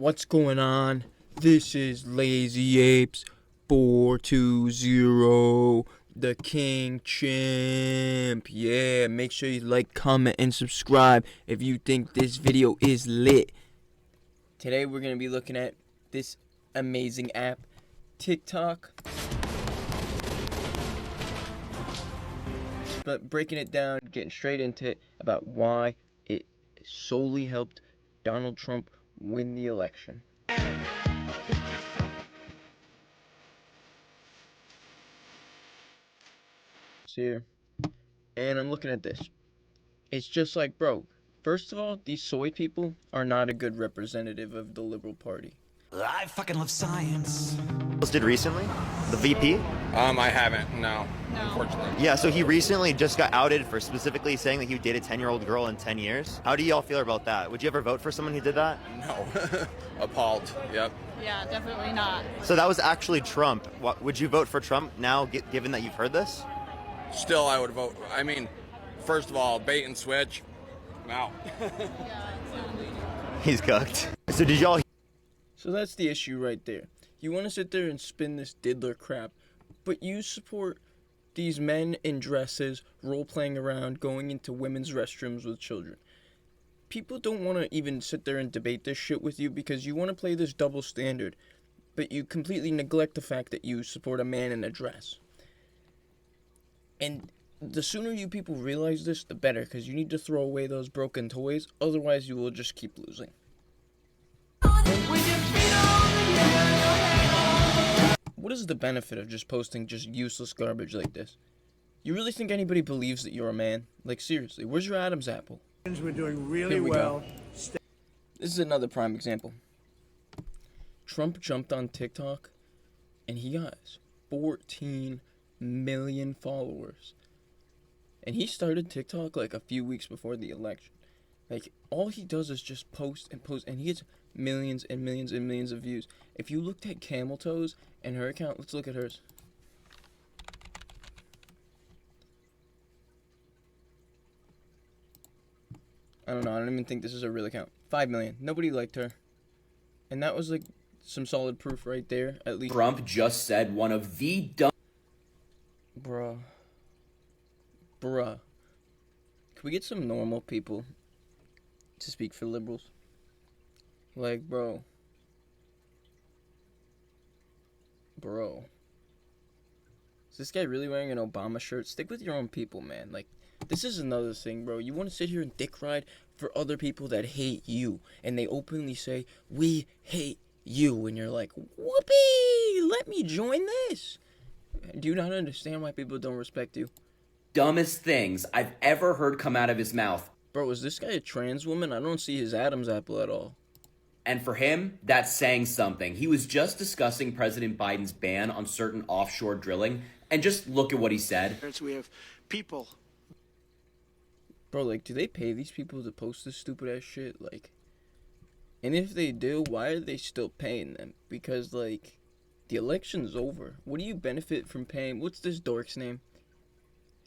What's going on? This is Lazy Apes 420, the King Champ. Yeah, make sure you like, comment, and subscribe if you think this video is lit. Today we're going to be looking at this amazing app, TikTok. But breaking it down, getting straight into it about why it solely helped Donald Trump win the election. Here, and I'm looking at this. It's just like, bro, first of all, these soy people are not a good representative of the Liberal Party. I fucking love science. Did recently? The VP? I haven't, no, unfortunately. Yeah, so he recently just got outed for specifically saying that he would date a 10-year-old girl in 10 years. How do y'all feel about that? Would you ever vote for someone who did that? No. Appalled, yep. Yeah, definitely not. So that was actually Trump. Would you vote for Trump now, given that you've heard this? Still, I would vote. I mean, first of all, bait and switch, no. He's cooked. So did y'all... So that's the issue right there. You want to sit there and spin this diddler crap, but you support these men in dresses, role-playing around, going into women's restrooms with children. People don't want to even sit there and debate this shit with you because you want to play this double standard, but you completely neglect the fact that you support a man in a dress. And the sooner you people realize this, the better, because you need to throw away those broken toys, otherwise you will just keep losing. What is the benefit of just posting just useless garbage like this? You really think anybody believes that you're a man? Like, seriously, where's your Adam's apple? We're doing really Here we well. go. This is another prime example. Trump jumped on TikTok, and he got 14 million followers. And he started TikTok like a few weeks before the election. Like, all he does is just post, and he gets millions and millions and millions of views. If you looked at Camel Toes and her account, let's look at hers. I don't know, I don't even think this is a real account. 5 million. Nobody liked her. And that was like some solid proof right there, at least. Trump just said one of the dumb... Bruh. Can we get some normal people to speak for liberals? Like, bro. Is this guy really wearing an Obama shirt? Stick with your own people, man. Like, this is another thing, bro. You want to sit here and dick ride for other people that hate you. And they openly say, we hate you. And you're like, whoopee, let me join this. Do you not understand why people don't respect you? dumbest things I've ever heard come out of his mouth. Bro, is this guy a trans woman? I don't see his Adam's apple at all. And for him, that's saying something. He was just discussing President Biden's ban on certain offshore drilling, and just look at what he said. We have people. Bro, like, do they pay these people to post this stupid ass shit? Like, and if they do, why are they still paying them? Because, like, the election's over. What do you benefit from paying? What's this dork's name?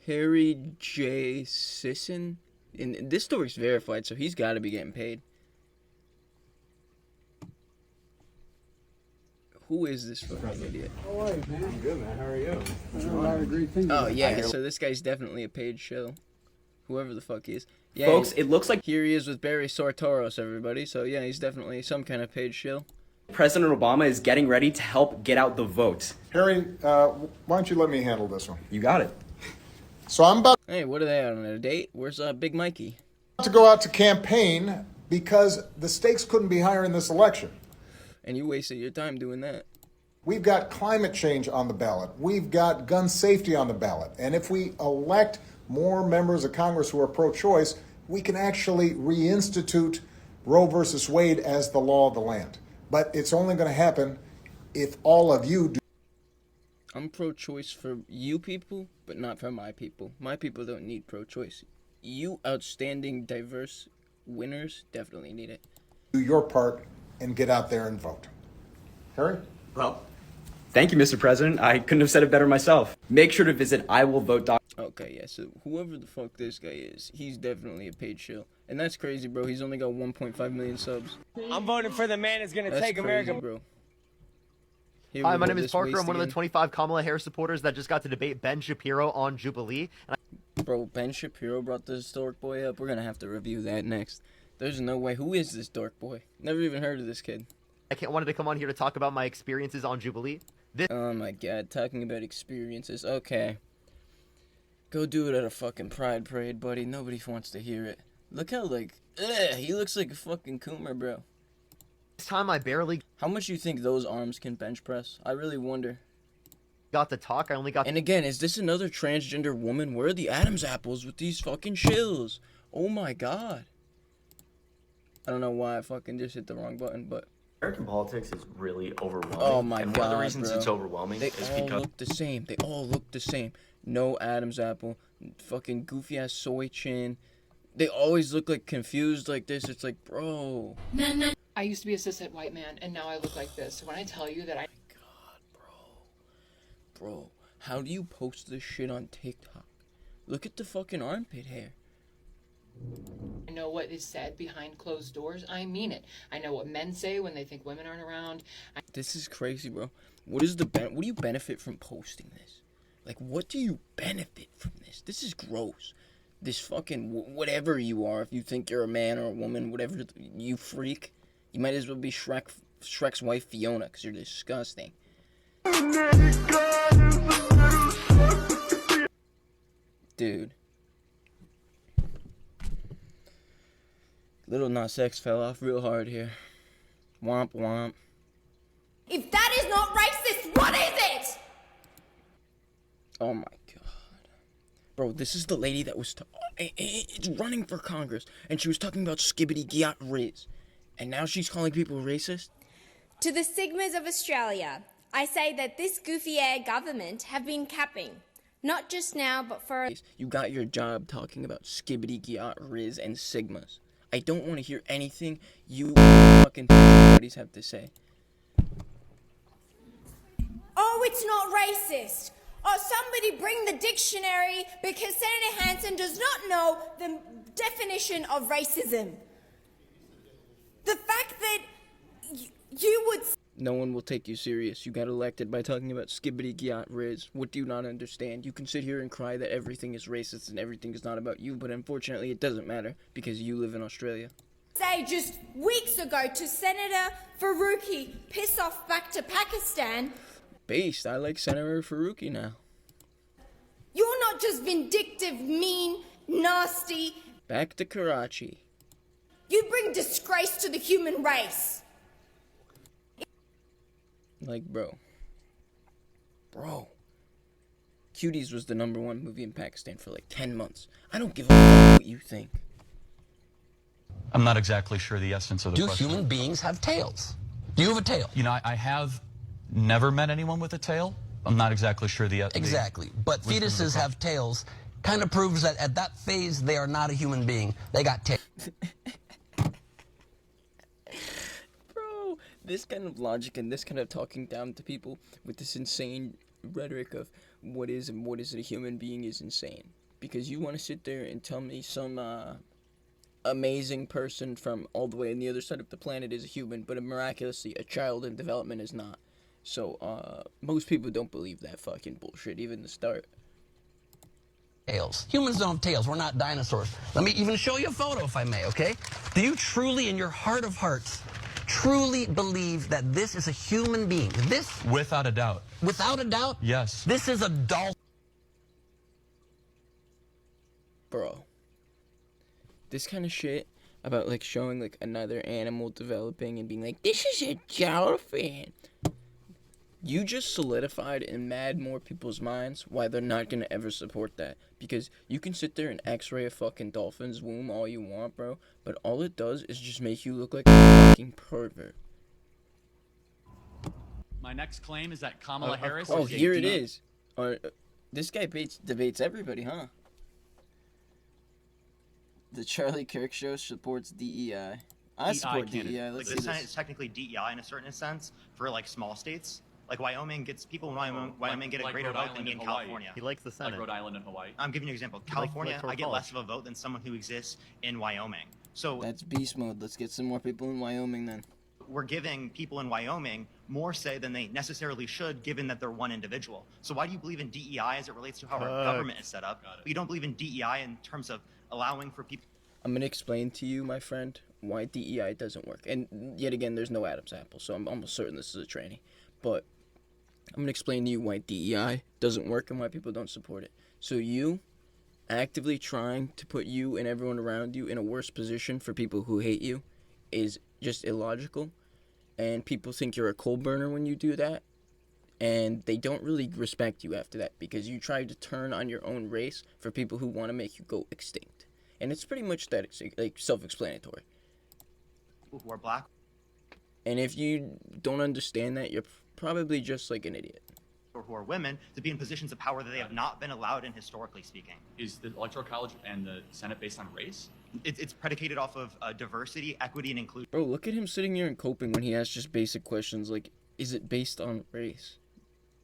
Harry J. Sisson? And this dork's verified, so he's got to be getting paid. Who is this fucking idiot? How are you, man? I'm good, man. How are you? A lot of great things. Oh, yeah, so this guy's definitely a paid show. Whoever the fuck he is. Yeah, Folks, it looks like here he is with Barry Sartoros, everybody. So, yeah, he's definitely some kind of paid show. President Obama is getting ready to help get out the vote. Harry, why don't you let me handle this one? You got it. So I'm about Hey, what are they on a date? Where's Big Mikey? to go out to campaign because the stakes couldn't be higher in this election. And you wasted your time doing that. We've got climate change on the ballot. We've got gun safety on the ballot. And if we elect more members of Congress who are pro-choice, we can actually reinstitute Roe versus Wade as the law of the land. But it's only going to happen if all of you do. I'm pro-choice for you people, but not for my people. My people don't need pro-choice. You outstanding, diverse winners definitely need it. Do your part and get out there and vote. Harry? Well, thank you, Mr. President. I couldn't have said it better myself. Make sure to visit iwillvote.com. Okay, yeah, so whoever the fuck this guy is, he's definitely a paid shill. And that's crazy, bro. He's only got 1.5 million subs. I'm voting for the man who's gonna That's take crazy, America. bro. Here Hi, we my go, name is this Parker. I'm waste one of the again. 25 Kamala Harris supporters that just got to debate Ben Shapiro on Jubilee. And Bro, Ben Shapiro brought this dork boy up. We're gonna have to review that next. There's no way. Who is this dork boy? Never even heard of this kid. I wanted to come on here to talk about my experiences on Jubilee. Oh my god, talking about experiences. Okay. Go do it at a fucking pride parade, buddy. Nobody wants to hear it. Look how, like, he looks like a fucking coomer, bro. This time I barely How much you think those arms can bench press? I really wonder. got to talk. I only got And again, is this another transgender woman? Where are the Adam's apples with these fucking shills? Oh my god. I don't know why I fucking just hit the wrong button, but... American politics is really overwhelming. Oh my and god, one of the reasons bro. it's overwhelming They is all because look the same. They all look the same. No Adam's apple. Fucking goofy ass soy chin. They always look like confused like this. It's like, bro. I used to be a cishet white man, and now I look like this. So when I tell you that I... Bro, how do you post this shit on TikTok? Look at the fucking armpit hair. know what is said behind closed doors, I mean it. I know what men say when they think women aren't around. This is crazy, bro. What do you benefit from posting this? Like, what do you benefit from this? This is gross. This fucking whatever you are, if you think you're a man or a woman, whatever you freak, you might as well be Shrek's wife Fiona, because you're disgusting. Dude. Little Nas X fell off real hard here. Womp womp. If that is not racist, what is it? Oh my god. Bro, this is the lady that was it's running for Congress, and she was talking about skibbity gyat riz. And now she's calling people racist? To the Sigmas of Australia, I say that this goofy-air government have been capping. Not just now, but for... You got your job talking about skibbity gyat riz and Sigmas. I don't want to hear anything you fucking buddies have to say. Oh, it's not racist. Oh, somebody bring the dictionary because Senator Hanson does not know the definition of racism. The fact that you would... No one will take you serious. You got elected by talking about skibbity gyat riz. What do you not understand? You can sit here and cry that everything is racist and everything is not about you, but unfortunately it doesn't matter because you live in Australia. Say just weeks ago to Senator Faruqi, piss off back to Pakistan. Based, I like Senator Faruqi now. You're not just vindictive, mean, nasty. Back to Karachi. You bring disgrace to the human race. Like, bro. Cuties was the #1 movie in Pakistan for like 10 months. I don't give a fuck what you think. I'm not exactly sure the essence of the question. Do human beings have tails? Do you have a tail? You know, I have never met anyone with a tail. I'm not exactly sure the... Exactly. But fetuses have tails. Kind of proves that at that phase, they are not a human being. They got tails. Bro, this kind of logic and this kind of talking down to people with this insane rhetoric of what is and what isn't a human being is insane. Because you want to sit there and tell me some amazing person from all the way on the other side of the planet is a human, but miraculously a child in development is not. So, most people don't believe that fucking bullshit, even the start. Tails. Humans don't have tails. We're not dinosaurs. Let me even show you a photo, if I may, okay? Do you truly, in your heart of hearts, truly believe that this is a human being? This... Without a doubt. Without a doubt? Yes. This is a dolphin. Bro. This kind of shit about, like, showing, like, another animal developing and being like, this is a dolphin. You just solidified in mad more people's minds why they're not gonna ever support that. Because you can sit there and x-ray a fucking dolphin's womb all you want, bro, but all it does is just make you look like a fucking pervert. My next claim is that Kamala Harris... Oh, here it is. This guy debates everybody, huh? The Charlie Kirk Show supports DEI. I support DEI. Let's see this this. is technically DEI in a certain sense for like small states. Like Wyoming gets people in Wyoming get a greater Rhode vote Island than and in Hawaii. California. He likes the Senate. Like Rhode Island and Hawaii. I'm giving you an example. He likes California, electoral I get college. less of a vote than someone who exists in Wyoming. So That's beast mode. Let's get some more people in Wyoming then. we're giving people in Wyoming more say than they necessarily should, given that they're one individual. So why do you believe in DEI as it relates to how our government is set up? But you don't believe in DEI in terms of allowing for people. I'm going to explain to you, my friend, why DEI doesn't work. And yet again, there's no Adam's apple, so I'm almost certain this is a tranny. But I'm going to explain to you why DEI doesn't work and why people don't support it. So you actively trying to put you and everyone around you in a worse position for people who hate you is just illogical. And people think you're a coal burner when you do that. And they don't really respect you after that because you try to turn on your own race for people who want to make you go extinct. And it's pretty much that, it's like self-explanatory. People who are black. And if you don't understand that, you're probably just like an idiot. Or who are women to be in positions of power that they have not been allowed in, historically speaking. Is the Electoral College and the Senate based on race? It's predicated off of diversity, equity, and inclusion. Bro, look at him sitting here and coping when he asks just basic questions like, is it based on race?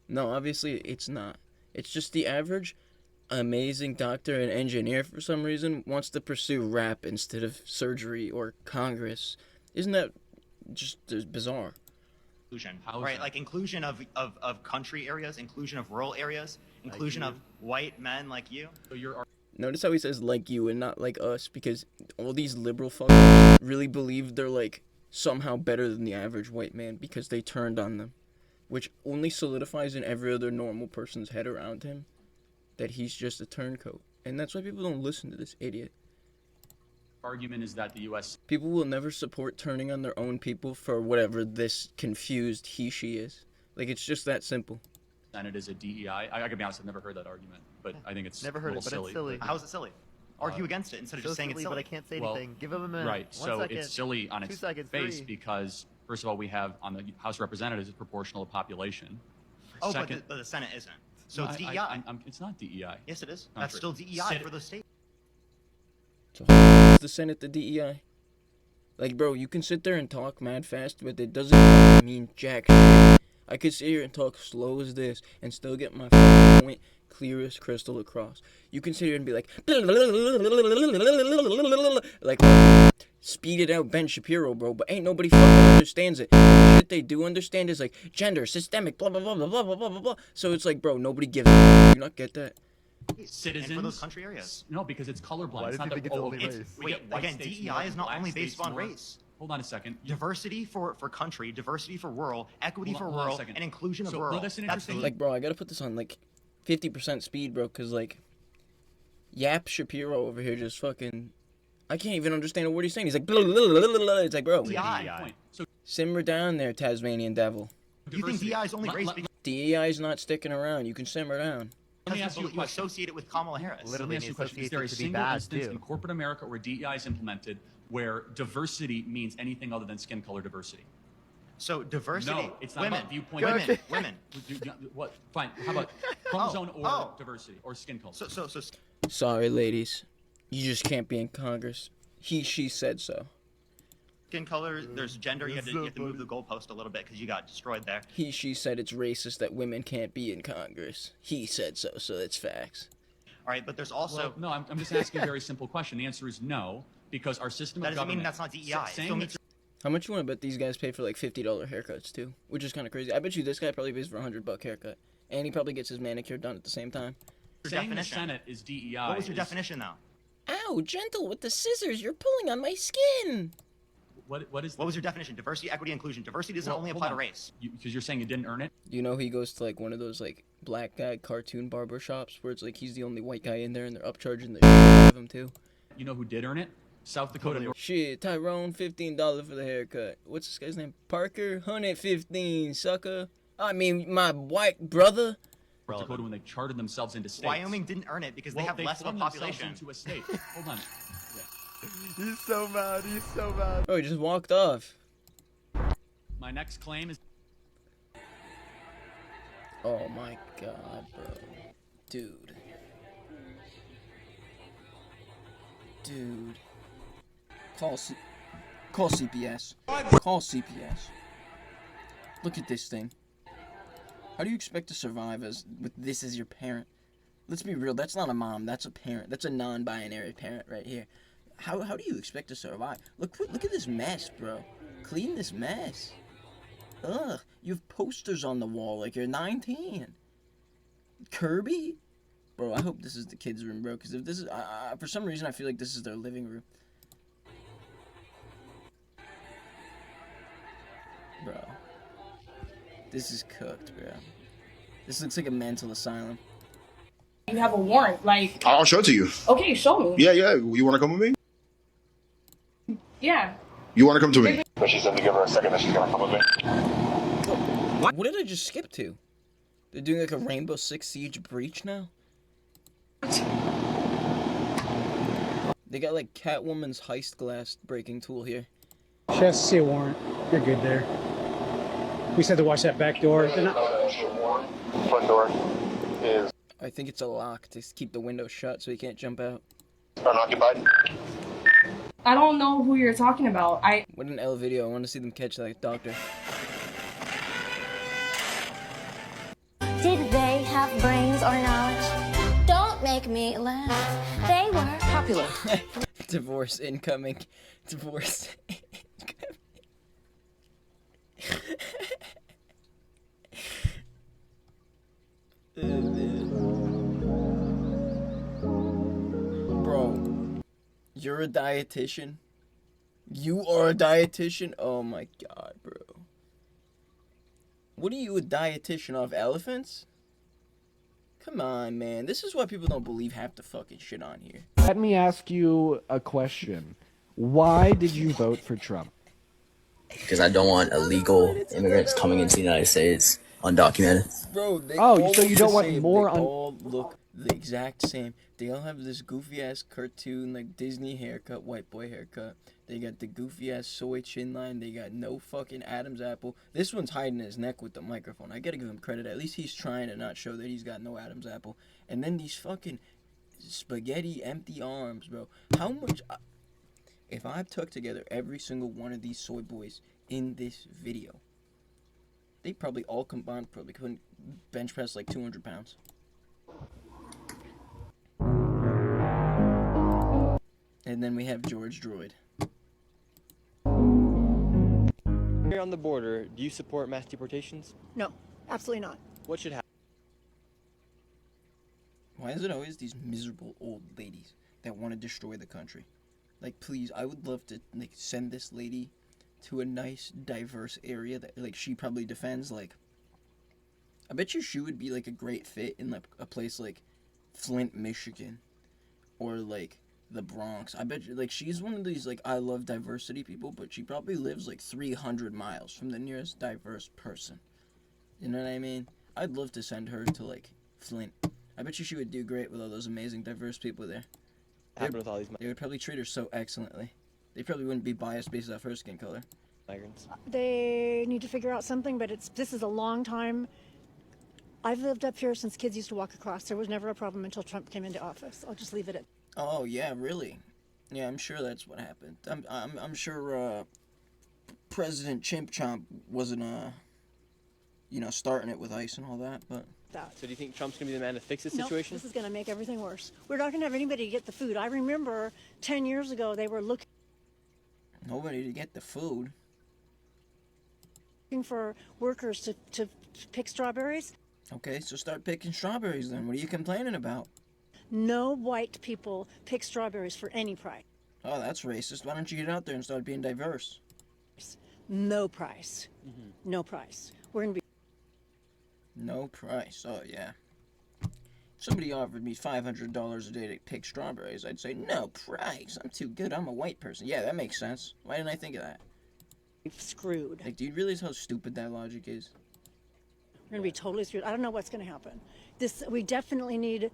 No, obviously it's not. It's just the average amazing doctor and engineer for some reason wants to pursue rap instead of surgery or Congress. Isn't that just bizarre? Inclusion, How is right? that? Like inclusion of country areas, inclusion of rural areas, inclusion of white men like you. So you're Notice how he says like you and not like us, because all these liberal fuckers really believe they're like somehow better than the average white man because they turned on them, which only solidifies in every other normal person's head around him that he's just a turncoat. And that's why people don't listen to this idiot. argument is that the U.S. People will never support turning on their own people for whatever this confused she is. Like, it's just that simple. Senate is a DEI. I gotta be honest, I've never heard that argument, but I think it's Never heard a it, little but it's silly. How is it silly? Argue against it instead of So just saying silly, it's silly. but I can't say Well, anything. Give him a minute. Right, 1 so second. it's silly on 2 its seconds, face 3. because, first of all, we have on the House of Representatives, it's proportional to population. Oh, Second, but the Senate isn't. So no, it's DEI. it's not DEI. Yes, it is. Not That's true. still DEI for the state. So, how is the Senate the DEI? Like, bro, you can sit there and talk mad fast, but it doesn't mean jack shit. I could sit here and talk slow as this and still get my fucking point clear as crystal across. You can sit here and be like, speed it out Ben Shapiro, bro, but ain't nobody fucking understands it. The shit they do understand is like gender, systemic, blah blah blah blah blah blah blah blah. So it's like, bro, nobody gives a fuck. Do you not get that? Citizens. And for those country areas. No, because it's colorblind. Why it's does not he the, think it's only it's, race? we get white Again, states DEI more, is not black only based states on more. race. Hold on a second. Diversity for country, diversity for rural, equity for Hold on a rural, second. and inclusion of So, rural. no, that's an interesting- Like, bro, I gotta put this on like 50% speed, bro, cause like Yap Shapiro over here just fucking, I can't even understand a word he's saying. He's like, it's like, bro, DEI. So simmer down there, Tasmanian devil. Do you think DEI is only race because DEI is not sticking around. You can simmer down. let me ask you a you question. associate it with Kamala Harris? Let Literally me ask you a question. Is associate there it a to be single bad, instance too. in corporate America where DEI is implemented where diversity means anything other than skin color diversity? So diversity. No, it's not women, about viewpoint. Women. What? Fine. How about chromosome or diversity or skin color? So Sorry, ladies. You just can't be in Congress. She said so. skin color. There's gender. You have to move the goalpost a little bit because you got destroyed there. She said it's racist that women can't be in Congress. He said so it's facts. All right, but there's also Well, no, I'm just asking a very simple question. The answer is no, because our system that of doesn't mean government. that's not DEI. It saying still that- means How much you want to bet these guys pay for like $50 haircuts too? Which is kind of crazy. I bet you this guy probably pays for $100 haircut. And he probably gets his manicure done at the same time. saying the definition. Senate is DEI. What was your is- definition though? Ow, gentle with the scissors. You're pulling on my skin. What is? What was your definition? Diversity, equity, inclusion. Diversity doesn't Well, only hold apply to on. race. Because you're saying you didn't earn it. You know, he goes to like one of those like black guy cartoon barber shops where it's like he's the only white guy in there and they're upcharging the shit out of him too. You know who did earn it? South Dakota. North Shit, Tyrone, $15 for the haircut. What's this guy's name? Parker, $115, sucker. I mean, my white brother. Dakota when they chartered themselves into states. Wyoming didn't earn it because Well, they have less of a formed themselves population. into a state. Hold on. He's so mad. He's so mad. Oh, he just walked off. My next claim is. Oh my god, bro. Dude. Call CPS. Call CPS. Look at this thing. How do you expect to survive with this as your parent? Let's be real, that's not a mom, that's a parent. That's a non-binary parent right here. How do you expect to survive? Look at this mess, bro. Clean this mess. Ugh, you have posters on the wall like you're 19. Kirby? Bro, I hope this is the kids' room, bro, because if this is, for some reason I feel like this is their living room. Bro. This is cooked, bro. This looks like a mental asylum. You have a warrant, like... I'll show it to you. Okay, show me. Yeah. You want to come with me? Yeah. You want to come to me? She said to give her a second that she's going to come with me. What did I just skip to? They're doing like a Rainbow Six Siege breach now? They got like Catwoman's heist glass breaking tool here. She has to see a warrant. You're good there. We said to watch that back door. Front door is I think it's a lock to keep the window shut so he can't jump out. unoccupied. I don't know who you're talking about. What an L video. I want to see them catch that doctor. Did they have brains or knowledge? Don't make me laugh. They were popular. Divorce incoming. Divorce Bro, you're a dietitian? You are a dietitian? Oh my god, bro. What are you a dietitian of? Elephants? Come on, man. This is why people don't believe half the fucking shit on here. Let me ask you a question. Why did you vote for Trump? Because I don't want illegal immigrants coming into the United States undocumented. Bro, they so you don't want more They all look the exact same. They all have this goofy ass cartoon like Disney haircut, white boy haircut. They got the goofy ass soy chin line. They got no fucking Adam's apple. This one's hiding his neck with the microphone. I gotta give him credit. At least he's trying to not show that he's got no Adam's apple. And then these fucking spaghetti empty arms, bro. How much? If I took together every single one of these soy boys in this video, they probably all combined probably couldn't bench press like 200 pounds. And then we have George Droid. Here on the border, do you support mass deportations? No, absolutely not. What should happen? Why is it always these miserable old ladies that want to destroy the country? Like, please, I would love to like send this lady to a nice, diverse area that like she probably defends. Like, I bet you she would be like a great fit in like a place like Flint, Michigan, or like the Bronx. I bet you, like, she's one of these like I love diversity people, but she probably lives like 300 miles from the nearest diverse person. You know what I mean? I'd love to send her to like Flint. I bet you she would do great with all those amazing diverse people there. They would probably treat her so excellently. They probably wouldn't be biased based off her skin color. Migrants. They need to figure out something, but this is a long time. I've lived up here since kids used to walk across. There was never a problem until Trump came into office. I'll just leave it at. Oh yeah, really? Yeah, I'm sure that's what happened. I'm sure President Clipchamp wasn't starting it with ICE and all that, but. So do you think Trump's gonna be the man to fix this situation? This is going to make everything worse. We're not going to have anybody to get the food. I remember 10 years ago they were looking Nobody to get the food. for workers to pick strawberries. Okay, so start picking strawberries then. What are you complaining about? No white people pick strawberries for any price. Oh, that's racist. Why don't you get out there and start being diverse? No price. No price. We're going to be. No price. Oh, yeah. If somebody offered me $500 a day to pick strawberries, I'd say, no price. I'm too good. I'm a white person. Yeah, that makes sense. Why didn't I think of that? Screwed. Like, do you realize how stupid that logic is? We're going to be totally screwed. I don't know what's going to happen. We definitely need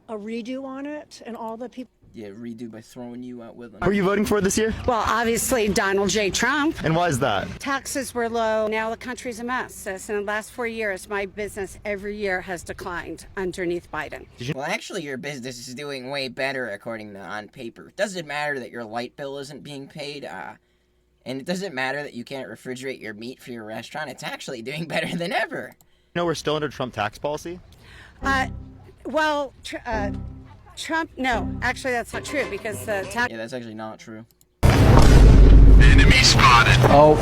a redo on it, and all the people. Yeah, redo by throwing you out with them. Who are you voting for this year? Well, obviously Donald J. Trump. And why is that? Taxes were low. Now the country's a mess. In the last 4 years, my business every year has declined underneath Biden. Well, actually, your business is doing way better according to on paper. It doesn't matter that your light bill isn't being paid, and it doesn't matter that you can't refrigerate your meat for your restaurant. It's actually doing better than ever. No, we're still under Trump tax policy. Well, Trump, no, actually that's not true because the tax. Yeah, that's actually not true. Enemy spotted. Oh.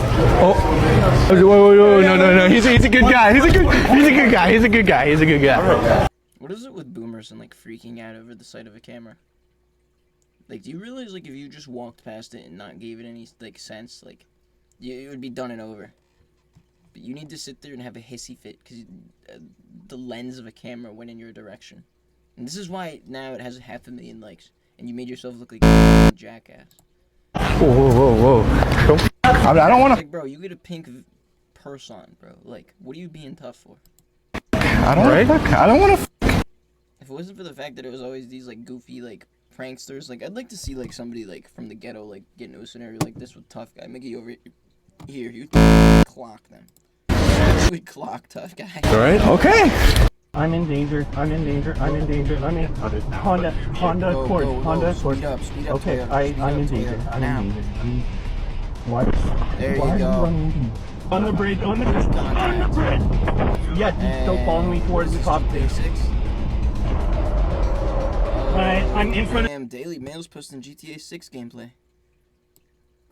Wait, no. He's a good guy. He's a good guy. What is it with boomers and like freaking out over the sight of a camera? Like, do you realize like if you just walked past it and not gave it any like sense, like it would be done and over. But you need to sit there and have a hissy fit because the lens of a camera went in your direction. And this is why now it has 500,000 likes. And you made yourself look like a jackass. Whoa. I don't want to. Like, bro, you get a pink purse on, bro. Like, what are you being tough for? I don't want to. If it wasn't for the fact that it was always these, like, goofy, like, pranksters, like, I'd like to see, like, somebody, like, from the ghetto, like, get into a scenario like this with Tough Guy. Mickey over here, you clock them. You would clock Tough Guy. Alright, okay. I'm in danger. I'm in Honda Accord. Speed up, Okay, I'm in danger. What? There you Why go. Are you running into me? On the bridge. Yeah, he's still following me towards the top. I'm in front of. Damn, Daily Mail's posting GTA 6 gameplay.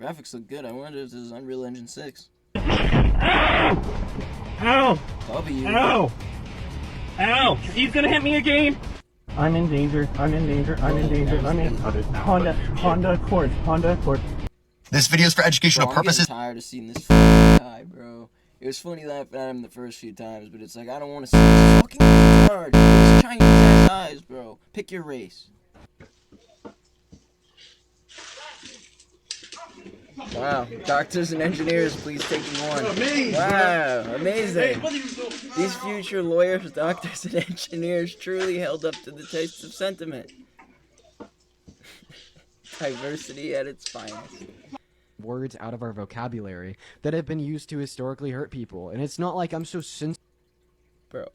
Graphics look good. I wonder if this is Unreal Engine 6. Ow! W. Ow! He's gonna hit me again! I'm in danger. I'm in Honda Accord. This video is for educational purposes. I'm tired of seeing this fucking guy, bro. It was funny laughing at him the first few times, but it's like, I don't want to see this fucking retard. These Chinese ass eyes, bro. Pick your race. Wow, doctors and engineers, please taking one. Wow, amazing. These future lawyers, doctors, and engineers truly held up to the test of sentiment. Diversity at its finest. Words out of our vocabulary that have been used to historically hurt people, and it's not like I'm so sensitive. Bro.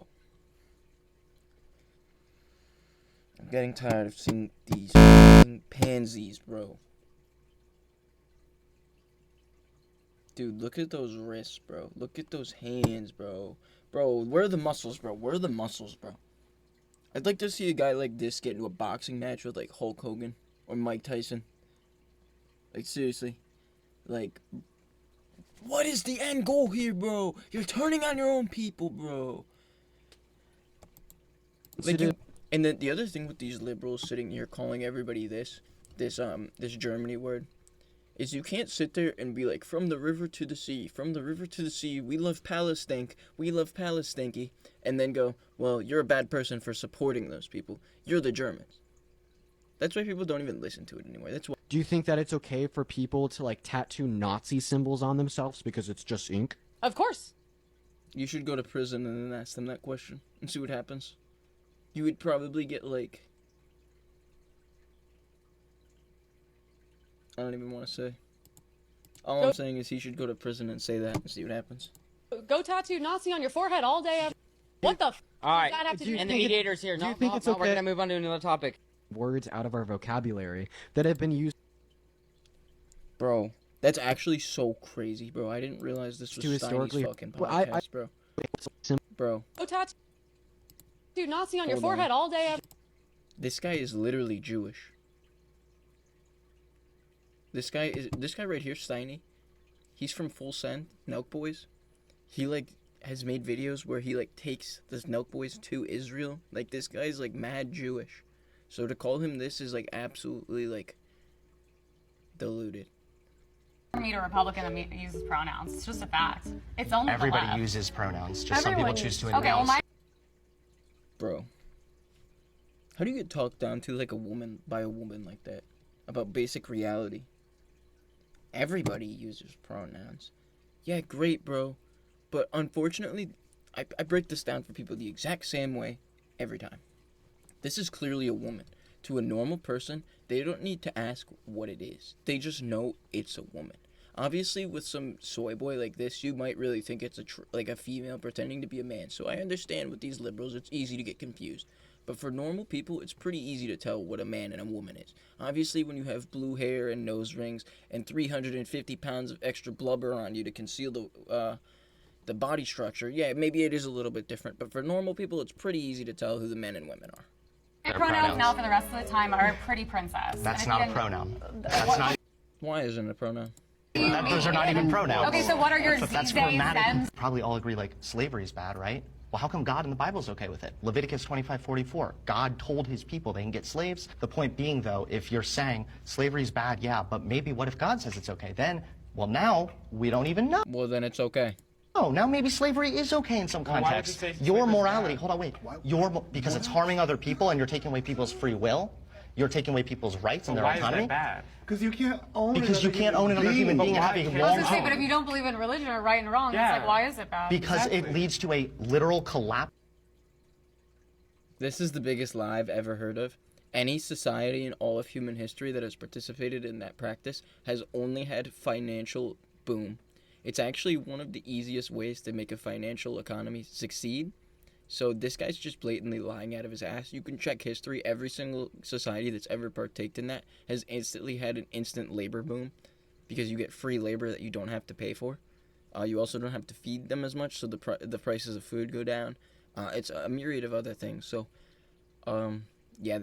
I'm getting tired of seeing these fucking pansies, bro. Dude, look at those wrists, bro. Look at those hands, bro. Bro, where are the muscles, bro? Where are the muscles, bro? I'd like to see a guy like this get into a boxing match with, like, Hulk Hogan or Mike Tyson. Like, seriously. Like, what is the end goal here, bro? You're turning on your own people, bro. Like, and then the other thing with these liberals sitting here calling everybody this Germany word, is you can't sit there and be like, from the river to the sea, we love Palestine, and then go, well, you're a bad person for supporting those people. You're the Germans. That's why people don't even listen to it anymore. That's why. Do you think that it's okay for people to, like, tattoo Nazi symbols on themselves because it's just ink? Of course. You should go to prison and then ask them that question and see what happens. You would probably get, like, I don't even want to say. All I'm saying is he should go to prison and say that and see what happens. Go tattoo Nazi on your forehead all day. What the? All right. Have to do And the mediator's here. Do you think it's okay? We're gonna move on to another topic. Words out of our vocabulary that have been used. Bro, that's actually so crazy, bro. I didn't realize this was Steiny's fucking podcast, bro. Bro. Go tattoo Nazi on your forehead all day. This guy is literally Jewish. This guy right here, Steiny. He's from Full Send, Nelk Boys. He, like, has made videos where he, like, takes the Nelk Boys to Israel. Like, this guy's, like, mad Jewish. So to call him this is, like, absolutely, like, deluded. Meet a Republican that uses pronouns. It's just a fact. It's only everybody uses pronouns. Just some people choose to. Okay, well, Bro, how do you get talked down to like a woman by a woman like that about basic reality? Everybody uses pronouns. Yeah, great, bro. But unfortunately, I break this down for people the exact same way every time. This is clearly a woman. To a normal person, they don't need to ask what it is. They just know it's a woman. Obviously, with some soy boy like this, you might really think it's like a female pretending to be a man. So I understand with these liberals, it's easy to get confused. But for normal people, it's pretty easy to tell what a man and a woman is. Obviously, when you have blue hair and nose rings and 350 pounds of extra blubber on you to conceal the the body structure, yeah, maybe it is a little bit different, but for normal people, it's pretty easy to tell who the men and women are. Your pronouns now for the rest of the time are pretty princess. That's not a pronoun. That's not. Why isn't it a pronoun? Those are not even pronouns. Okay, so what are your That's they, grammatic. them? Probably all agree like slavery is bad, right? Well, how come God in the Bible is okay with it? Leviticus 25:44. God told his people they can get slaves. The point being, though, if you're saying slavery is bad, yeah, but maybe what if God says it's okay? Then, well, now we don't even know. Well, then it's okay. Oh, now maybe slavery is okay in some contexts. Your morality, hold on, wait. Because it's harming other people and you're taking away people's free will. You're taking away people's rights and their autonomy. Is that bad? Because you can't own another human being and have a I was long gonna say, but if you don't believe in religion or right and wrong, it's like, why is it bad? Because it leads to a literal collapse. This is the biggest lie I've ever heard of. Any society in all of human history that has participated in that practice has only had financial boom. It's actually one of the easiest ways to make a financial economy succeed. So this guy's just blatantly lying out of his ass. You can check history. Every single society that's ever partaked in that has instantly had an instant labor boom because you get free labor that you don't have to pay for. You also don't have to feed them as much, so the prices of food go down. It's a myriad of other things. So, yeah,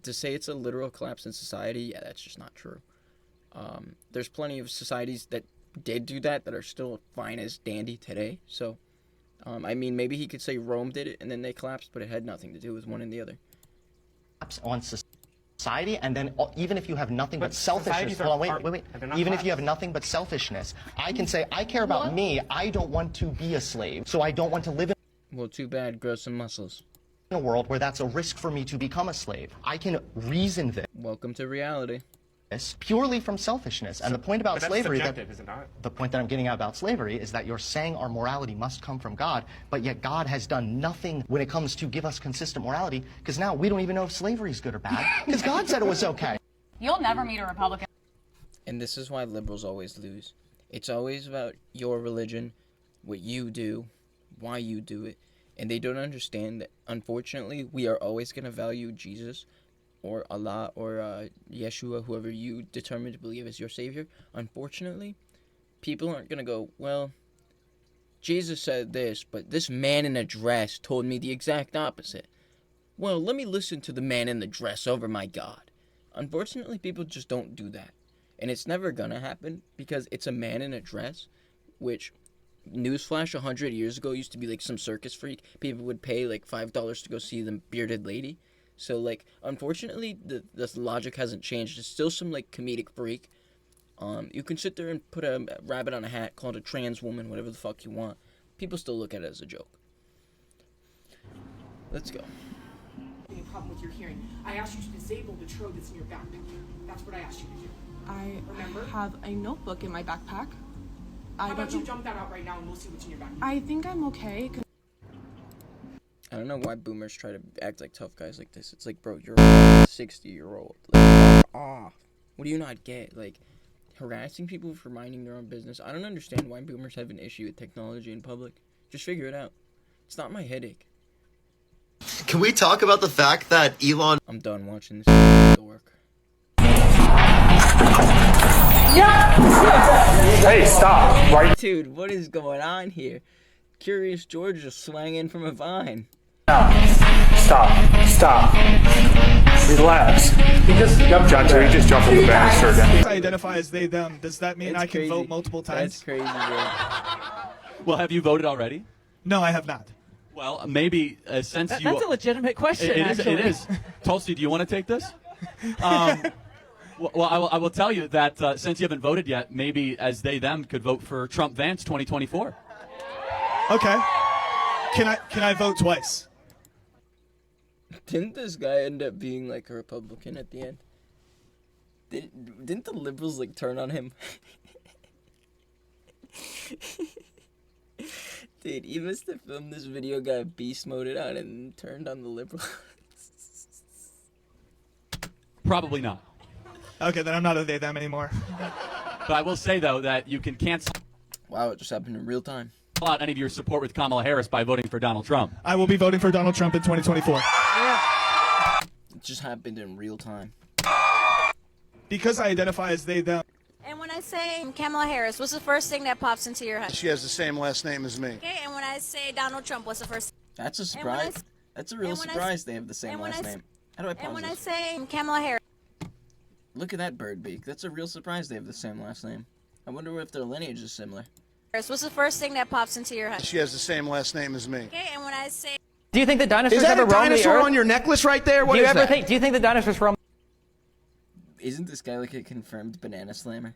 to say it's a literal collapse in society, yeah, that's just not true. There's plenty of societies that did do that are still fine as dandy today. So, I mean, maybe he could say Rome did it and then they collapsed, but it had nothing to do with one and the other. On society, and then even if you have nothing but selfishness, hold on, wait. Even if you have nothing but selfishness, I can say, I care about me. I don't want to be a slave, so I don't want to live in. Well, too bad. Grow some muscles. In a world where that's a risk for me to become a slave. I can reason this. Welcome to reality. Purely from selfishness. And the point about slavery, is it not? The point that I'm getting at about slavery is that you're saying our morality must come from God, but yet God has done nothing when it comes to give us consistent morality, because now we don't even know if slavery is good or bad, because God said it was okay. You'll never meet a Republican. And this is why liberals always lose. It's always about your religion, what you do, why you do it, and they don't understand that, unfortunately, we are always going to value Jesus or Allah, or Yeshua, whoever you determine to believe as your savior. Unfortunately, people aren't going to go, well, Jesus said this, but this man in a dress told me the exact opposite. Well, let me listen to the man in the dress over my God. Unfortunately, people just don't do that. And it's never going to happen because it's a man in a dress, which, newsflash, 100 years ago used to be like some circus freak. People would pay like $5 to go see the bearded lady. So, like, unfortunately, the logic hasn't changed. It's still some, like, comedic freak. You can sit there and put a rabbit on a hat, call it a trans woman, whatever the fuck you want. People still look at it as a joke. Let's go. A problem with your hearing. I asked you to disable the trove that's in your backpack. That's what I asked you to do. I Remember? have a notebook in my backpack. How about you jump that out right now and we'll see what's in your backpack? I think I'm okay. I don't know why boomers try to act like tough guys like this. It's like, bro, you're a 60-year-old. Like, fuck off. What do you not get? Like, harassing people for minding their own business. I don't understand why boomers have an issue with technology in public. Just figure it out. It's not my headache. Can we talk about the fact that Elon... I'm done watching this dork. Hey, stop. Right. Dude, what is going on here? Curious George just swanging from a vine. Stop. Relax. John Terry just jumped on the banister again. I identify as they, them. Does that mean I can vote multiple times? That's crazy, bro. Well, have you voted already? No, I have not. Well, maybe since you... That's a legitimate question, It is. Tulsi, do you want to take this? Well, I will tell you that since you haven't voted yet, maybe as they, them could vote for Trump-Vance 2024. Okay. Can I vote twice? Didn't this guy end up being like a Republican at the end? Didn't the liberals like turn on him? Dude, he must have filmed this video, got beast moded on, and turned on the liberals. Probably not. Okay, then I'm not a they them anymore. But I will say though that you can cancel. Wow, it just happened in real time. Out any of your support with Kamala Harris by voting for Donald Trump. I will be voting for Donald Trump in 2024. It just happened in real time. Because I identify as they, them. And when I say Kamala Harris, what's the first thing that pops into your head? She has the same last name as me. Okay, and when I say Donald Trump, what's the first? That's a surprise. That's a real surprise. They have the same last name. How do I pause And when I this? say Kamala Harris. Look at that bird beak. That's a real surprise. They have the same last name. I wonder if their lineage is similar. What's the first thing that pops into your head? She has the same last name as me. Okay, and when I say. Do you think the dinosaurs Is that ever a roamed the dinosaur earth? on your necklace right there? What do you is ever that? think? Do you think the dinosaurs roamed? Isn't this guy like a confirmed banana slammer?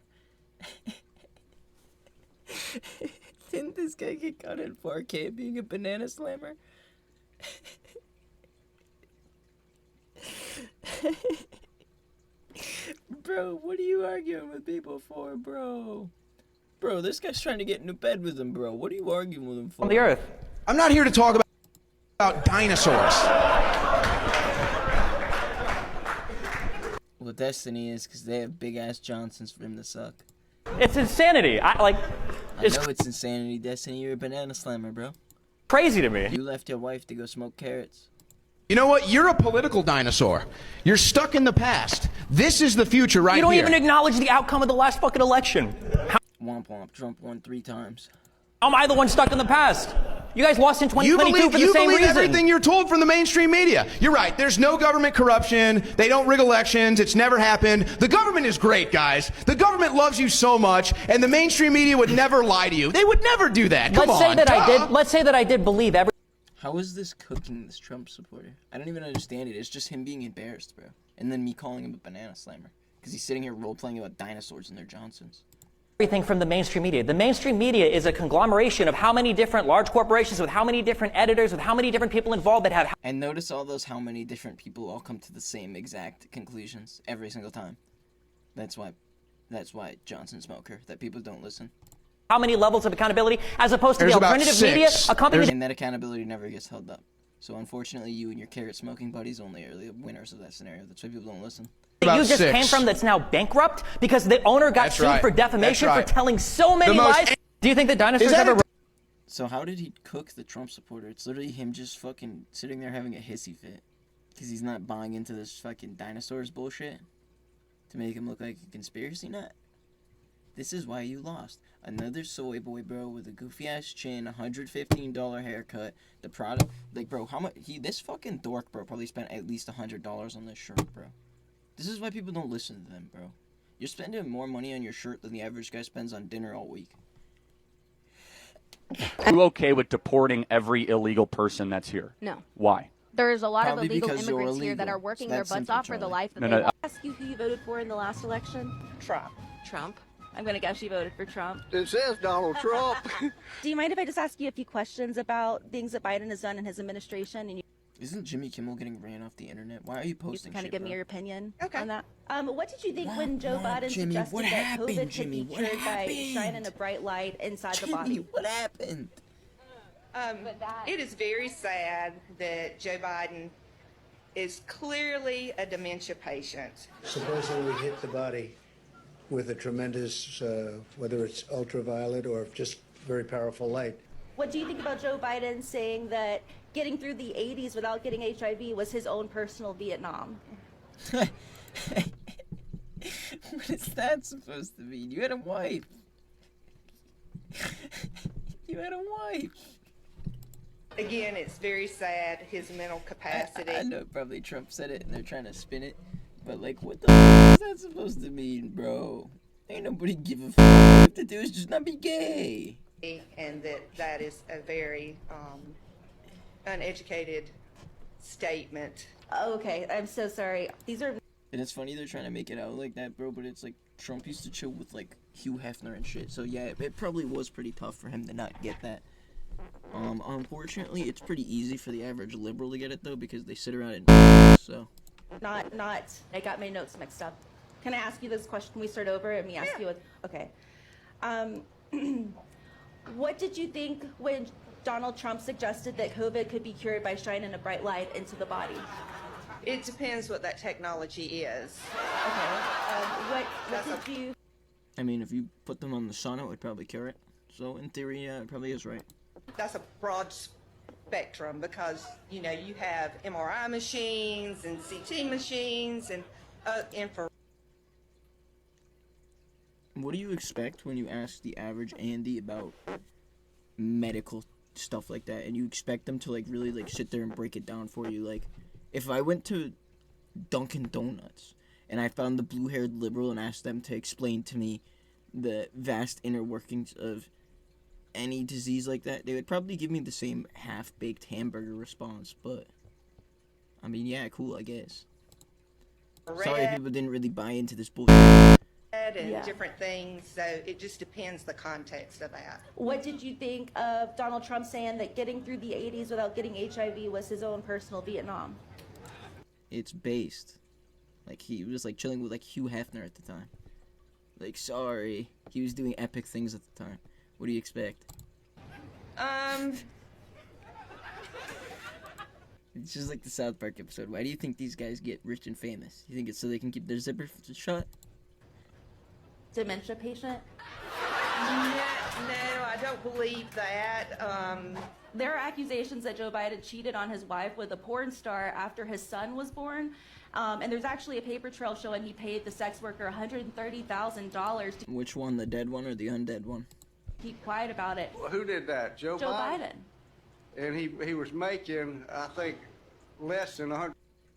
Didn't this guy get caught in 4K being a banana slammer? Bro, what are you arguing with people for, bro? Bro, this guy's trying to get into bed with him, bro. What are you arguing with him for? On the earth. I'm not here to talk about dinosaurs. Well, Destiny is because they have big-ass Johnsons for him to suck. It's insanity. I know it's insanity, Destiny. You're a banana slammer, bro. Crazy to me. You left your wife to go smoke carrots. You know what? You're a political dinosaur. You're stuck in the past. This is the future right here. You don't even acknowledge the outcome of the last fucking election. Womp womp. Trump won 3 times. How am I the one stuck in the past? You guys lost in 2022 for the same reason. You believe everything you're told from the mainstream media. You're right. There's no government corruption. They don't rig elections. It's never happened. The government is great, guys. The government loves you so much, and the mainstream media would never lie to you. They would never do that. Come on. Let's say that I did believe every. How is this cooking this Trump supporter? I don't even understand it. It's just him being embarrassed, bro. And then me calling him a banana slammer. Because he's sitting here role-playing about dinosaurs and their Johnsons. Everything from the mainstream media. The mainstream media is a conglomeration of how many different large corporations with how many different editors with how many different people involved that have. And notice all those how many different people all come to the same exact conclusions every single time. That's why Johnson smoker, that people don't listen. How many levels of accountability as opposed to the alternative media? A company And that accountability never gets held up. So unfortunately, you and your carrot smoking buddies only are the winners of that scenario. That's why people don't listen. That you just came from that's now bankrupt because the owner got sued for defamation for telling so many lies. Do you think the dinosaurs ever? So how did he cook the Trump supporter? It's literally him just fucking sitting there having a hissy fit because he's not buying into this fucking dinosaurs bullshit to make him look like a conspiracy nut. This is why you lost. Another soy boy, bro, with a goofy ass chin, $115 haircut. The product, like, bro, how much? This fucking dork, bro, probably spent at least $100 on this shirt, bro. This is why people don't listen to them, bro. You're spending more money on your shirt than the average guy spends on dinner all week. Are you okay with deporting every illegal person that's here? No. Why? There's a lot Probably of illegal because you're immigrants here that illegal. are working So their that's butts simple, off for the Charlie. life that No, they no, want. Ask you who you voted for in the last election? Trump. Trump. I'm gonna guess you voted for Trump. It says Donald Trump. Do you mind if I just ask you a few questions about things that Biden has done in his administration? And you Isn't Jimmy Kimmel getting ran off the internet? Why are you posting kind of shit, give me bro? your opinion on that. What did you think when Joe What, Biden Jimmy? suggested What that happened, COVID Jimmy? could be What cured by happened? shining a bright light inside the Jimmy, body? what happened? It is very sad that Joe Biden is clearly a dementia patient. Supposedly hit the body with a tremendous, whether it's ultraviolet or just very powerful light. What do you think about Joe Biden saying that getting through the 80s without getting HIV was his own personal Vietnam? What is that supposed to mean? You had a wife. You had a wife. Again, it's very sad, his mental capacity. I know probably Trump said it and they're trying to spin it, but like, what the fuck is that supposed to mean, bro? Ain't nobody give a fuck. All you have to do is just not be gay. And that is a very uneducated statement. Okay, I'm so sorry. These are. And it's funny they're trying to make it out like that, bro, but it's like Trump used to chill with like Hugh Hefner and shit. So yeah, it probably was pretty tough for him to not get that. Unfortunately, it's pretty easy for the average liberal to get it though because they sit around and so. Not. I got my notes mixed up. Can I ask you this question? Can we start over and me ask you? Okay. What did you think when Donald Trump suggested that COVID could be cured by shining a bright light into the body? It depends what that technology is. Okay. What did you? I mean, if you put them on the sun, it would probably cure it. So in theory, yeah, it probably is right. That's a broad spectrum because, you know, you have MRI machines and CT machines and infrared. What do you expect when you ask the average Andy about medical stuff like that, and you expect them to like really like sit there and break it down for you? Like, if I went to Dunkin' Donuts and I found the blue-haired liberal and asked them to explain to me the vast inner workings of any disease like that, they would probably give me the same half-baked hamburger response. But I mean, yeah, cool, I guess. Sorry if people didn't really buy into this bullshit. And different things, so it just depends the context of that. What did you think of Donald Trump saying that getting through the 80s without getting HIV was his own personal Vietnam? It's based. Like, he was like chilling with like Hugh Hefner at the time. Like, sorry, he was doing epic things at the time. What do you expect? It's just like the South Park episode. Why do you think these guys get rich and famous? You think it's so they can keep their zipper shut? Dementia patient? No, I don't believe that. There are accusations that Joe Biden cheated on his wife with a porn star after his son was born. And there's actually a paper trail showing he paid the sex worker $130,000 to Which one, the dead one or the undead one? keep quiet about it. Who did that? Joe Biden. And he was making, I think, less than 100.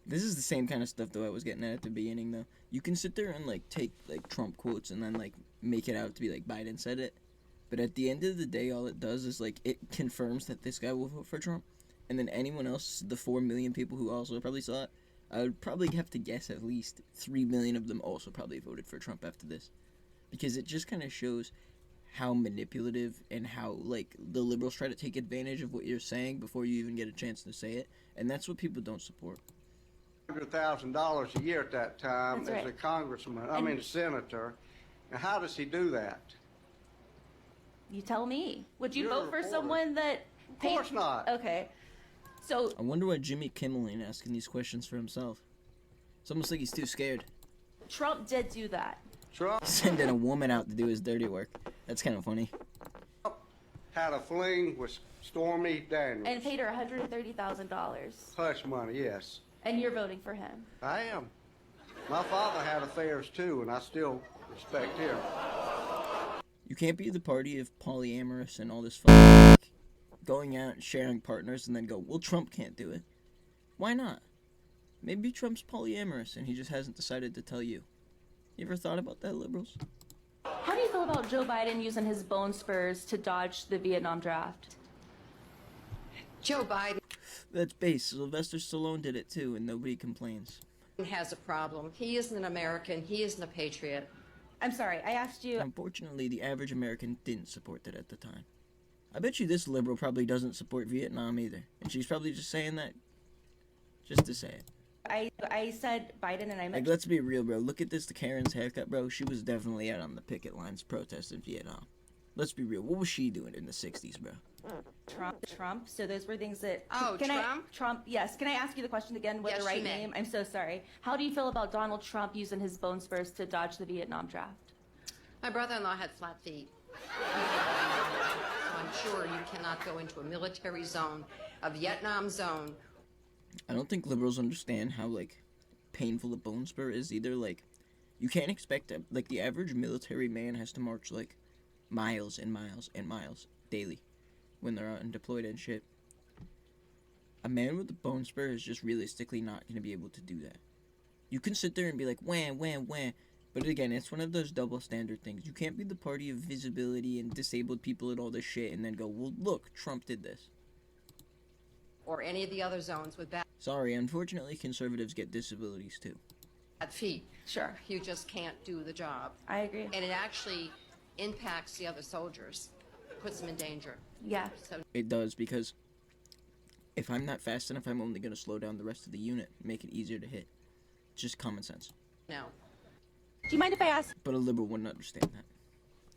This is the same kind of stuff though I was getting at the beginning though. You can sit there and like take like Trump quotes and then like make it out to be like Biden said it. But at the end of the day, all it does is like it confirms that this guy will vote for Trump. And then anyone else, the 4 million people who also probably saw it, I would probably have to guess at least 3 million of them also probably voted for Trump after this. Because it just kind of shows how manipulative and how like the liberals try to take advantage of what you're saying before you even get a chance to say it. And that's what people don't support. $100,000 a year at that time That's as right. a congressman, a senator. And how does he do that? You tell me. Would you You're a vote for reporter. someone that... Of course not. Okay. So, I wonder why Jimmy Kimmel ain't asking these questions for himself. It's almost like he's too scared. Trump did do that. Trump Sending a woman out to do his dirty work. That's kind of funny. had a fling with Stormy Daniels. And paid her $130,000. Hush money, yes. And you're voting for him. I am. My father had affairs too, and I still respect him. You can't be the party of polyamorous and all this fucking like, going out and sharing partners and then go, well, Trump can't do it. Why not? Maybe Trump's polyamorous and he just hasn't decided to tell you. You ever thought about that, liberals? How do you feel about Joe Biden using his bone spurs to dodge the Vietnam draft? Joe Biden That's base. Sylvester Stallone did it too, and nobody complains. has a problem. He isn't an American. He isn't a patriot. I'm sorry, I asked you... Unfortunately, the average American didn't support that at the time. I bet you this liberal probably doesn't support Vietnam either. And she's probably just saying that just to say it. I said Biden and I meant... Like, let's be real, bro. Look at this, the Karen's haircut, bro. She was definitely out on the picket lines protesting Vietnam. Let's be real. What was she doing in the 60s, bro? Trump. So those were things that... Oh, Trump? Trump, yes. Can I ask you the question again with Yes, the right you may. name? I'm so sorry. How do you feel about Donald Trump using his bone spurs to dodge the Vietnam draft? My brother-in-law had flat feet. So I'm sure you cannot go into a military zone, a Vietnam zone. I don't think liberals understand how, like, painful a bone spur is either. Like, you can't expect, like, the average military man has to march, like, miles and miles and miles daily when they're out and deployed and shit. A man with a bone spur is just realistically not going to be able to do that. You can sit there and be like, wham, wham, wham. But again, it's one of those double standard things. You can't be the party of visibility and disabled people and all this shit and then go, well, look, Trump did this. Or any of the other zones with bad Sorry, unfortunately, conservatives get disabilities too. feet. Sure. You just can't do the job. I agree. And it actually impacts the other soldiers, puts them in danger. Yeah. So It does, because if I'm not fast enough, I'm only going to slow down the rest of the unit, make it easier to hit. Just common sense. no. Do you mind if I ask? But a liberal wouldn't understand that,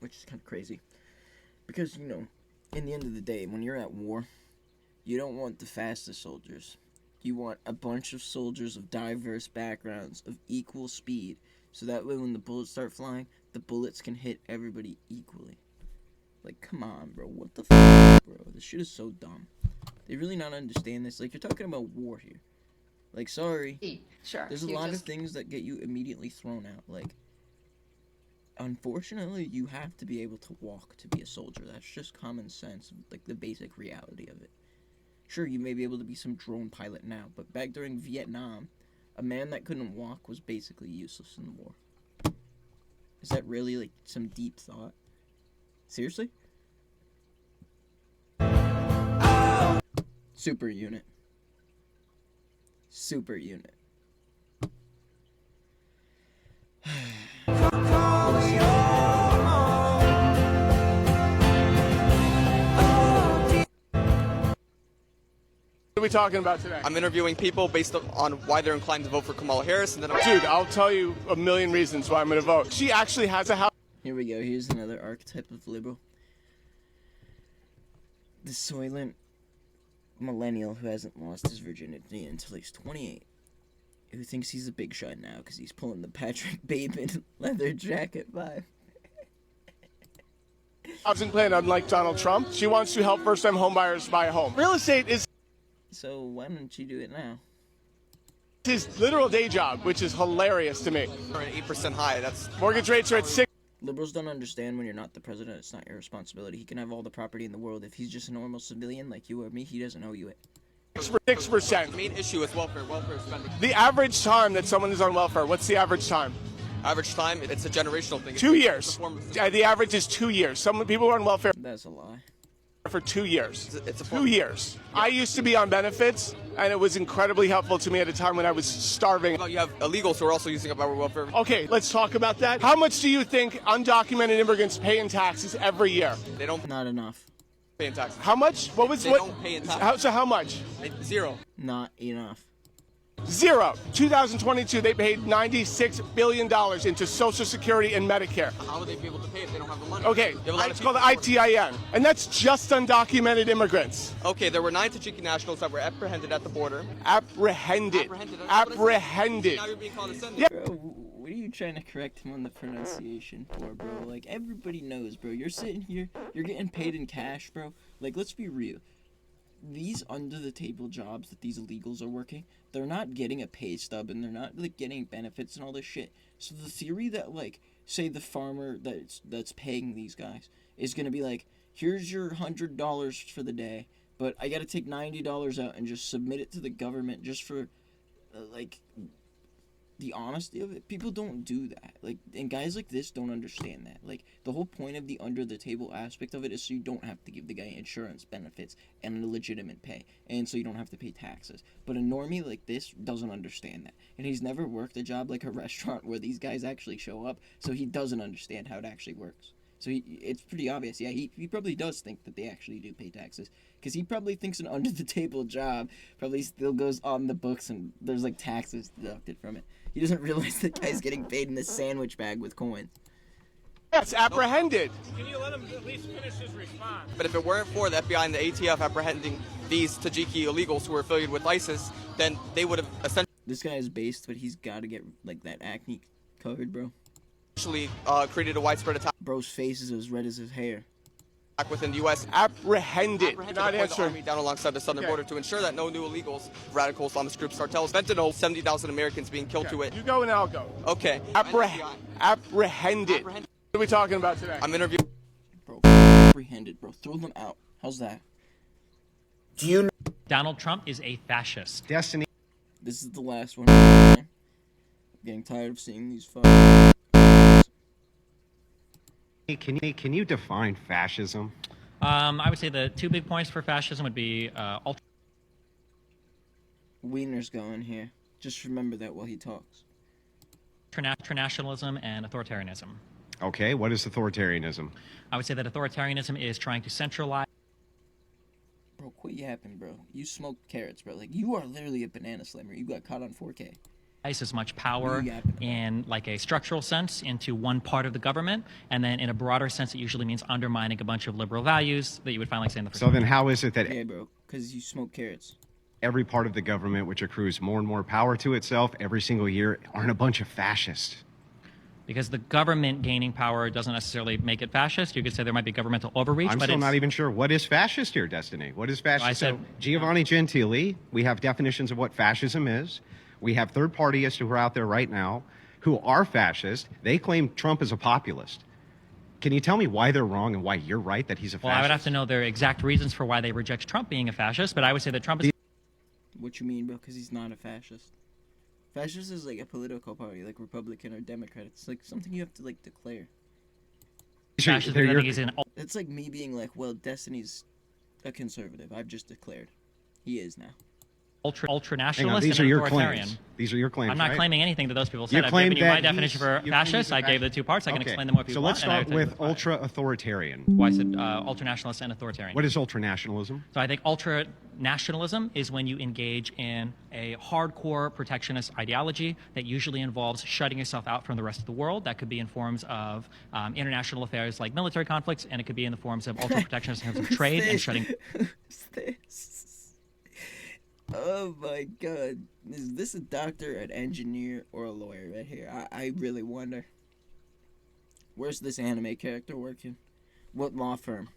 which is kind of crazy. Because, you know, in the end of the day, when you're at war, you don't want the fastest soldiers. You want a bunch of soldiers of diverse backgrounds, of equal speed, so that way when the bullets start flying, the bullets can hit everybody equally. Like, come on, bro. What the fuck, bro? This shit is so dumb. They really not understand this. Like, you're talking about war here. Like, sorry. Sure. There's a You lot of just- things that get you immediately thrown out. Like, unfortunately, you have to be able to walk to be a soldier. That's just common sense, like the basic reality of it. Sure, you may be able to be some drone pilot now, but back during Vietnam, a man that couldn't walk was basically useless in the war. Is that really, like, some deep thought? Seriously? Super unit. Super unit. What are we talking about today? I'm interviewing people based on why they're inclined to vote for Kamala Harris, and then Dude, I'll tell you a million reasons why I'm going to vote. She actually has a house. Here we go. Here's another archetype of liberal. The soylent millennial who hasn't lost his virginity until he's 28. Who thinks he's a big shot now because he's pulling the Patrick Bateman leather jacket vibe. Housing plan, unlike Donald Trump. She wants to help first-time homebuyers buy a home. Real estate is So why don't you do it now? his literal day job, which is hilarious to me. we're at 8% high. That's Mortgage rates are at 6. Liberals don't understand when you're not the president, it's not your responsibility. He can have all the property in the world. If he's just a normal civilian like you or me, he doesn't owe you it. 6%. the main issue is welfare spending. The average time that someone is on welfare, what's the average time? Average time, it's a generational thing. 2 years. The average is 2 years. Some people are on welfare That's a lie. for 2 years. It's a 2 years. I used to be on benefits, and it was incredibly helpful to me at a time when I was starving. You have illegals who are also using up our welfare. Okay, let's talk about that. How much do you think undocumented immigrants pay in taxes every year? They don't Not enough. pay in taxes. How much? What was They what? don't pay in taxes. So how much? Zero. Not enough. Zero. 2022, they paid $96 billion into Social Security and Medicare. How would they be able to pay if they don't have the money? Okay, You have a lot of it's called the people who ITIN, and that's just undocumented immigrants. Okay, there were 9 Tajiki nationals that were apprehended at the border. Apprehended. Apprehended. Now you're being condescending. Yeah. Bro, what are you trying to correct him on the pronunciation for, bro? Like, everybody knows, bro. You're sitting here, you're getting paid in cash, bro. Like, let's be real. These under-the-table jobs that these illegals are working, they're not getting a pay stub, and they're not, like, getting benefits and all this shit. So the theory that, like, say the farmer that's paying these guys is gonna be like, here's your $100 for the day, but I gotta take $90 out and just submit it to the government just for, like, the honesty of it. People don't do that. Like, and guys like this don't understand that. Like, the whole point of the under-the-table aspect of it is so you don't have to give the guy insurance benefits and a legitimate pay, and so you don't have to pay taxes. But a normie like this doesn't understand that, and he's never worked a job like a restaurant where these guys actually show up, so he doesn't understand how it actually works. So it's pretty obvious. Yeah, he probably does think that they actually do pay taxes, because he probably thinks an under-the-table job probably still goes on the books and there's, like, taxes deducted from it. He doesn't realize the guy's getting paid in this sandwich bag with coins. Yes, apprehended. Can you let him at least finish his response? But if it weren't for the FBI and the ATF apprehending these Tajiki illegals who were affiliated with ISIS, then they would have essentially This guy is based, but he's got to get, like, that acne covered, bro. created a widespread attack Bro's face is as red as his hair. within the U.S. Apprehended. Not Not the answering. army down alongside the southern border to ensure that no new illegals, radical Islamist groups, cartels, fentanyl, 70,000 Americans being killed to it. You go and I'll go. Okay. Apprehended. What are we talking about today? I'm interviewing. Bro, apprehended, bro. Throw them out. How's that? Do you know Donald Trump is a fascist? Destiny. This is the last one. I'm getting tired of seeing these fucking... Can you define fascism? I would say the two big points for fascism would be Wiener's going here. Just remember that while he talks. ultranationalism and authoritarianism. Okay, what is authoritarianism? I would say that authoritarianism is trying to centralize. Bro, quit yapping, bro. You smoke carrots, bro. Like, you are literally a banana slammer. You got caught on 4K. As much power in like a structural sense into one part of the government, and then in a broader sense it usually means undermining a bunch of liberal values that you would find, like, say, in the first So then how is it that Yeah, bro, because you smoke carrots. every part of the government which accrues more and more power to itself every single year aren't a bunch of fascists? Because the government gaining power doesn't necessarily make it fascist. You could say there might be governmental overreach, I'm but still it's not even sure what is fascist here, Destiny. What is fascist? I said- So Giovanni Gentili, we have definitions of what fascism is. We have third partyists who are out there right now who are fascist. They claim Trump is a populist. Can you tell me why they're wrong and why you're right that he's a fascist? Well, I would have to know their exact reasons for why they reject Trump being a fascist, but I would say that Trump is... What you mean, bro? Because he's not a fascist. Fascist is like a political party, like Republican or Democrat. It's like something you have to like declare. Fascist, I think he's an... It's like me being like, well, Destiny's a conservative. I've just declared. He is now. Ultra-nationalist these and are your authoritarian. claims. These are your claims, I'm not right? claiming anything that those people You said. I've claim given you my that definition for you claim fascist. he's a I gave the two parts. I can Okay. explain them more if you So want. let's start with ultra-authoritarian. Why I said ultra-nationalist and authoritarian. What is ultra-nationalism? So I think ultra-nationalism is when you engage in a hardcore protectionist ideology that usually involves shutting yourself out from the rest of the world. That could be in forms of international affairs like military conflicts, and it could be in the forms of ultra-protectionist in terms of trade and shutting... Oh my god. Is this a doctor, an engineer, or a lawyer right here? I really wonder. Where's this anime character working? What law firm?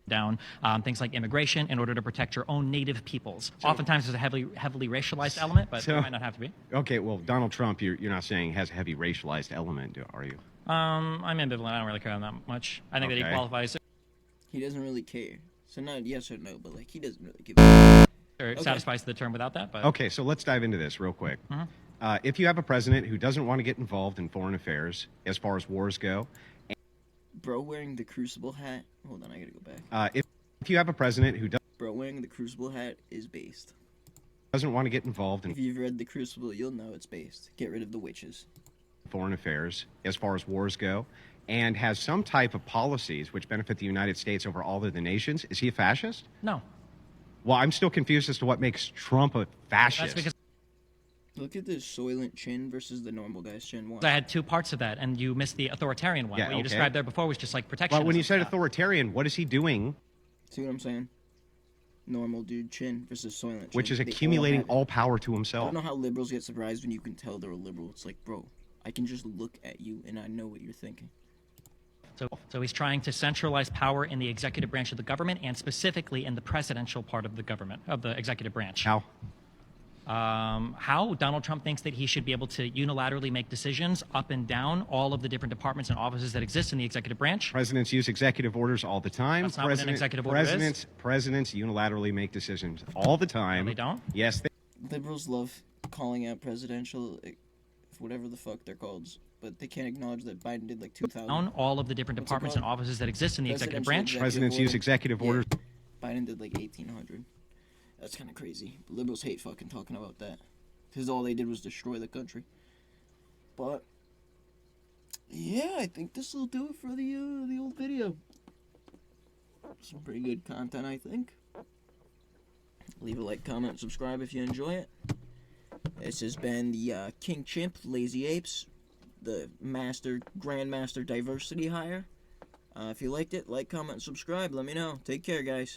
Down things like immigration in order to protect your own native peoples. Oftentimes there's a heavily racialized element, but it might not have to be. Okay, well, Donald Trump, you're not saying has a heavy racialized element, are you? I'm ambivalent. I don't really care that much. I think that he qualifies. He doesn't really care. So not yes or no, but like he doesn't really give a Or satisfies the term without that. But Okay, so let's dive into this real quick. If you have a president who doesn't want to get involved in foreign affairs as far as wars go, Bro wearing the Crucible hat. Hold on, I gotta go back. if you have a president who Bro wearing the Crucible hat is based. doesn't want to get involved in If you've read the Crucible, you'll know it's based. Get rid of the witches. foreign affairs as far as wars go, and has some type of policies which benefit the United States over all other nations, is he a fascist? No. Well, I'm still confused as to what makes Trump a fascist. That's because Look at this Soylent chin versus the normal guy's chin. One. I had two parts of that, and you missed the authoritarian one. Yeah, What you okay. described there before was just like protection. Well, when you said authoritarian, what is he doing? See what I'm saying? Normal dude chin versus Soylent chin. Which is They all accumulating have it. all power to I himself. don't know how liberals get surprised when you can tell they're a liberal. It's like, bro, I can just look at you and I know what you're thinking. So he's trying to centralize power in the executive branch of the government, and specifically in the presidential part of the government, of the executive branch. How? How Donald Trump thinks that he should be able to unilaterally make decisions up and down all of the different departments and offices that exist in the executive branch. Presidents use executive orders all the time. That's not what an executive order is. Presidents unilaterally make decisions all the time. No, they don't? Yes, they Liberals love calling out presidential, whatever the fuck they're called, but they can't acknowledge that Biden did like 2,000. Down all of the different What's it departments and called? offices that exist in the executive branch. Presidents use executive Yeah. orders. Biden did like 1,800. That's kind of crazy. But liberals hate fucking talking about that. Because all they did was destroy the country. But, yeah, I think this will do it for the old video. Some pretty good content, I think. Leave a like, comment, and subscribe if you enjoy it. This has been the King Chimp, Lazy Apes, the Grandmaster Diversity Hire. If you liked it, like, comment, and subscribe. Let me know. Take care, guys.